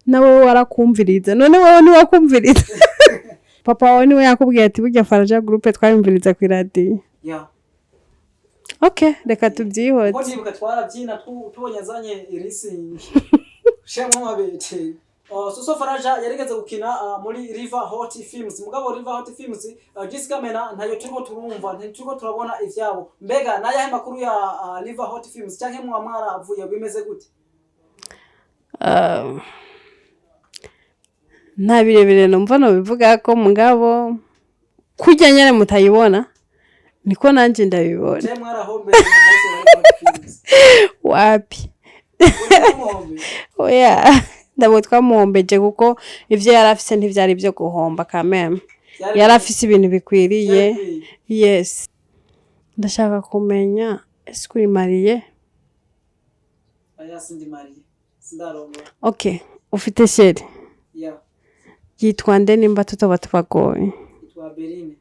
nawe warakumviriza none wowe ni wakumviriza papa wawe niwe yakubwiye ati burya Faraja group twayumviriza ku radio okay reka tubyihoze ko nibuka twarabyina tubonye azanye irisi shemwe mabete Soso Faraja yarigeze gukina muri River Hot Films mugabo River Hot Films Jessica Mena ntayo turiko turumva turiko turabona ivyabo mbega nayahe makuru ya River Hot Films cyanke mu amara avuye bimeze gute nta birebire numva no bivuga ko mugabo kujya nyene mutayibona niko nanje ndabibona je mwarahombe wapi oya ndabo twamuhombeje kuko ivyo yarafise ntivyari byo guhomba kameme yarafise ibintu bikwiriye yes ndashaka kumenya ese kuri Marie aya sindi Marie sindarongo okay ufite sheri yitwa nde nimba tutaba tubagoye yitwa Berine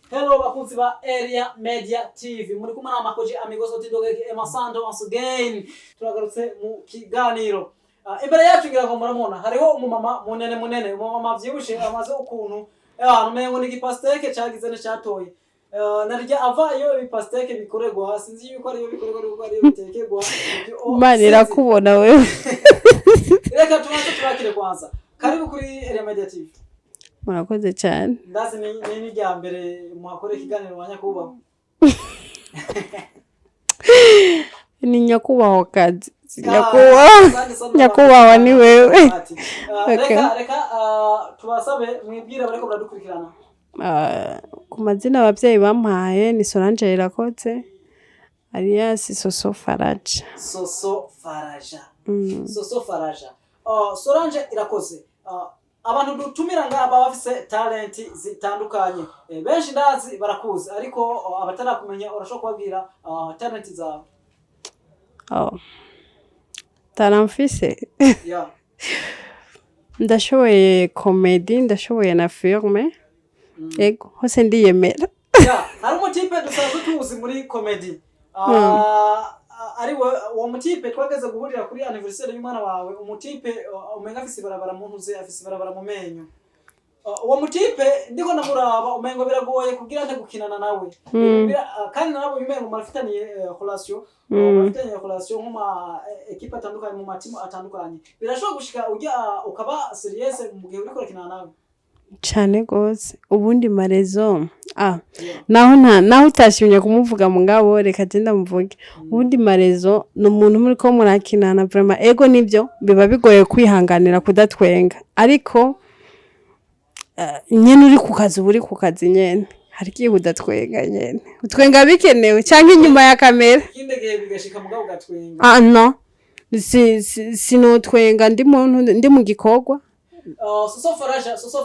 Hello bakunzi ba Area Media TV muri kumwe na makoje amigos otidogeke emasando once again turagarutse mu kiganiro imbere yacu ngira ngo muramona hariho umumama munene umumama vyibushe amaze ukuntu numengo ni gipasteke cagize ne cyatoye narya avayo ibipasteke bikoregwa sinzi yuko ari bikoregwa yuko ari bitekerwa Imana irakubona wewe reka tubanze turakire kwanza karibu kuri Area Media TV murakoze cyane ndazi ni rya mbere muhakore kiganiro wanyakubaho ni nyakubaho kazi nyakubaho ni wewe reka tubasabe mwibwira bareko baradukurikirana ku mazina abavyeyi bampaye ni Solange Irakoze alias Soso Faraja Solange Irakoze abantu dutumira ngaba bafise talent zitandukanye benshi ndazi barakuze ariko abatarakumenya urashobora kubabwira talent zawe taramfise ndashoboye comedy ndashoboye na filme yego hose ndiyemera hari umutipe dusanzwe tuzi muri comedy ari wo mutipe twageze guhurira kuri anniversaire y'umwana wawe umutipe umenga afise barabara mu ntuze afise barabara mu menyo uwo mutipe ndiko namuraba umengo biragoye kugira nte gukinana nawe kandi nabo bimengo marafitaniye relation nk'uma equipe atandukanye mu matimu atandukanye birashobora gushika ujya ukaba serious mu gihe uriko rakinana nawe cyane gose ubundi marezo naho utashimye kumuvuga mu ngabo reka genda muvuge ubundi marezo no umuntu muri ko murakinana vraiment ego nibyo biba bigoye kwihanganira kudatwenga ariko nyene uri ku kazi nyene hari kiye udatwenga nyene utwenga bikenewe cyangwa inyuma ya kamera ikindi gihe bigashika mugabo gatwenga no sinotwenga ndi mu gikorwa Soso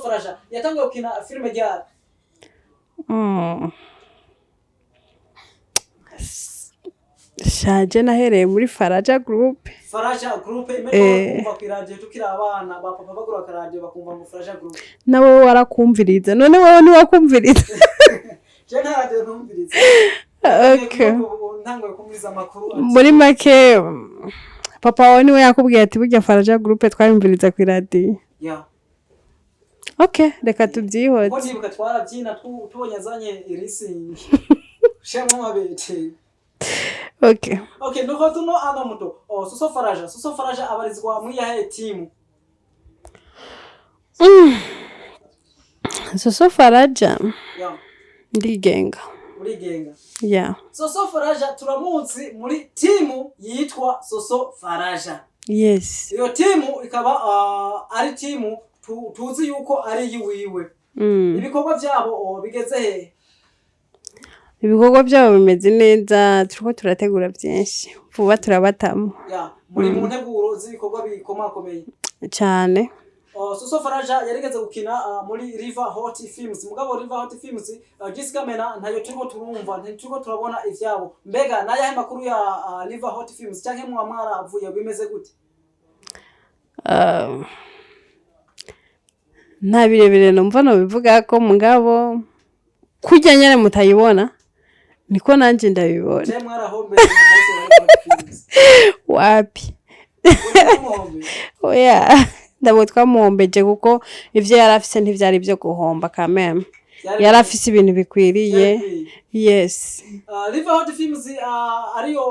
Faraja yatangiye gukina filme ryari shaje nahereye muri Faraja group imeko kumva kwiraje tukira abana ba papa bagura karaje bakumva mu Faraja group nawe warakumviriza none wowe ni wakumviriza je ntaraje ntumviriza okay ntango kumviriza makuru muri make papa wawe niwe yakubwiye ati burya Faraja group twayumviriza ku radio okay reka tubyihoze ko nibuka twarabyina tubonye azanye irisi shemwe mabete okay nuko tuno ano muto Soso Faraja abarizwa muri yahe team Soso Faraja ndigenga Soso Faraja turamunsi muri team yitwa Soso Faraja yes iyo team ikaba ari team tuzi yuko ari yiwiwe ibikorwa byabo bigeze he ibikorwa byabo bimeze neza turiko turategura byinshi vuba turabatamo muri mu nteguro z'ibikorwa bikomakomeye cyane Soso Faraja yarigeze gukina muri River Hot Films mugabo River Hot Films Jessica Mena ntayo turiko turumva turiko turabona ivyabo mbega nayahe makuru ya River Hot Films cyanke mu amara avuye bimeze gute nta birebire numva no bivuga ko mugabo kujya nyene mutayibona niko nanje ndabibona je mwarahombe mu munsi wa films wapi muhombe oya ndabo twamuhombeje kuko ivyo yarafise ntivyari byo guhomba kameme yarafise ibintu bikwiriye yes River Hot Films ariyo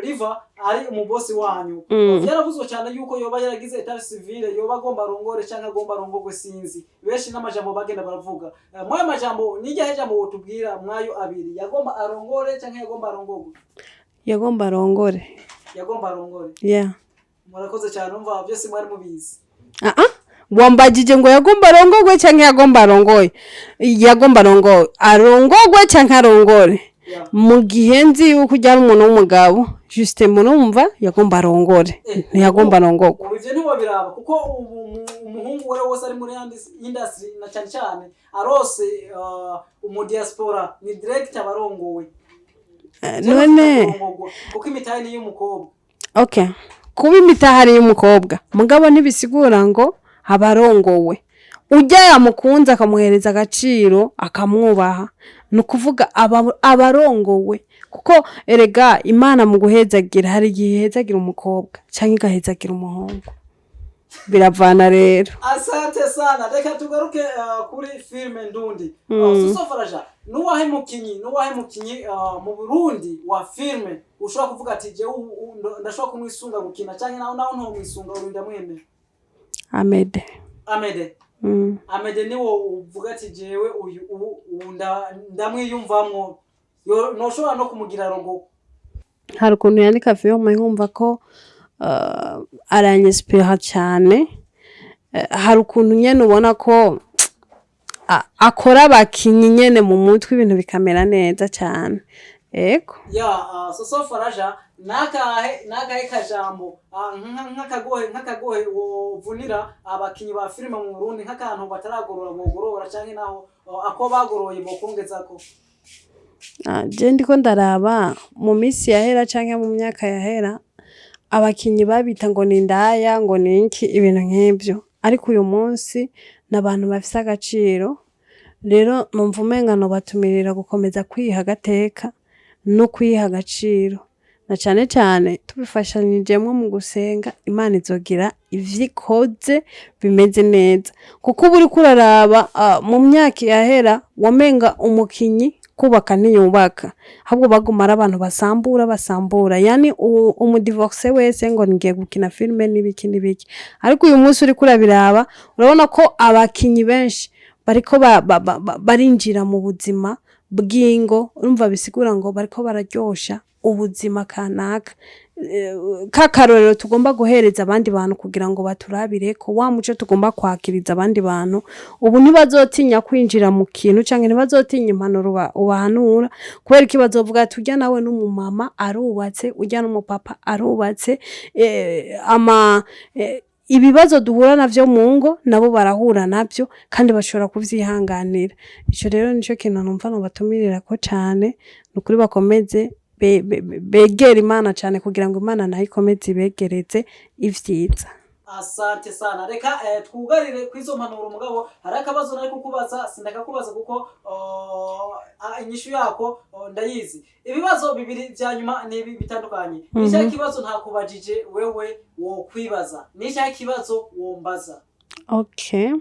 River ari umubosi wanyu yaravuzwe cyane yuko yoba yaragize etat civile yoba agomba rongore cyangwa agomba rongogwe sinzi benshi n'amajambo bagenda baravuga mwayo majambo nijya jambo wotubwira mwayo abiri yagomba arongore cyangwa yagomba arongogwe yagomba arongore yeah murakoze cyane umva byose mwari mubizi wambajije ngo yagomba arongogwe cyangwa yagomba arongoye arongogwe cyangwa arongore mu gihe nzi yuko ujyana umuntu w'umugabo juste murumva yagomba arongore ntiyagomba arongogwe ivyo nibo biraba kuko umuhungu we wose ari muri industry na cyane cyane arose umu diaspora ni direct abarongowe none kuko imitahe ni y'umukobwa okay kuba imitahari y'umukobwa mugabo ntibisigura ngo abarongowe ujya yamukunza akamuhereza agaciro akamwubaha nukuvuga abarongowe kuko erega Imana mu guhezagira hari igihe hezagira umukobwa cyangwa igahezagira umuhungu biravana rero asante sana reka tugaruke kuri filme Ndundi Suso Faraja nuwahe mukinyi mu Burundi wa filme ushobora kuvuga ati je ndashobora kumwisunga gukina cyangwa naho nto mwisunga urinda mwemera Amede niwo uvuga ati jewe uyu ndamwiyumvamwo noshobora no kumugira rogo hari ukuntu yandika film nkumva ko aranyespera cyane hari ukuntu nyene ubona ko akora abakinyi nyene mu mutwe ibintu bikamera neza cyane ego Suso Faraja nakahe kajambo nk'akagohe wovunira abakinyi ba filime mu Burundi nk'akantu bataragorora bogorora canke naho ako bagoroye bokongezako je ndiko ndaraba mu misi yahera canke mu myaka yahera abakinyi babita ngo ni ndaya ngo ninki ibintu nk'ibyo ariko uyu munsi nabantu bafise agaciro rero numva umengano batumirira gukomeza kwiha gateka no kwiha agaciro na cyane cyane tubifashanyijemo mu gusenga Imana izogira ivyikoze bimeze neza kuko buri kuraraba mu myaka yahera wamenga umukinyi kubaka ntiyubaka ahubwo bagumara abantu basambura yani umudivorce wese ngo ngiye gukina filme n'ibiki ariko uyu munsi uri kurabiraba urabona ko abakinyi benshi bariko barinjira mu buzima bw'ingo urumva bisigura ngo bariko bararyosha ubuzima kanaka kakarorero tugomba guhereza abandi bantu kugira ngo baturabire ko wa muco tugomba kwakiriza abandi bantu ubu ntibazotinya kwinjira mu kintu canke ntibazotinya impanuro ubahanura kubera ikibazo vuga ati ujya nawe n'umumama arubatse ujya n'umupapa arubatse ibibazo duhura navyo mu ngo nabo barahura navyo kandi bashobora kuvyihanganira ico rero nico kintu numva no batumirira ko cane nukuri bakomeze begera Imana cyane kugira ngo Imana nayo ikomeze ibegereze ivyiza asante sana reka twugarire kwizo mpanuro umugabo hari akabazo nari kukubaza sindakakubaza kuko inyishu yako ndayizi ibibazo bibiri bya nyuma ni bitandukanye n'icyo kibazo ntakubajije wewe wo kwibaza n'icyo kibazo wombaza okay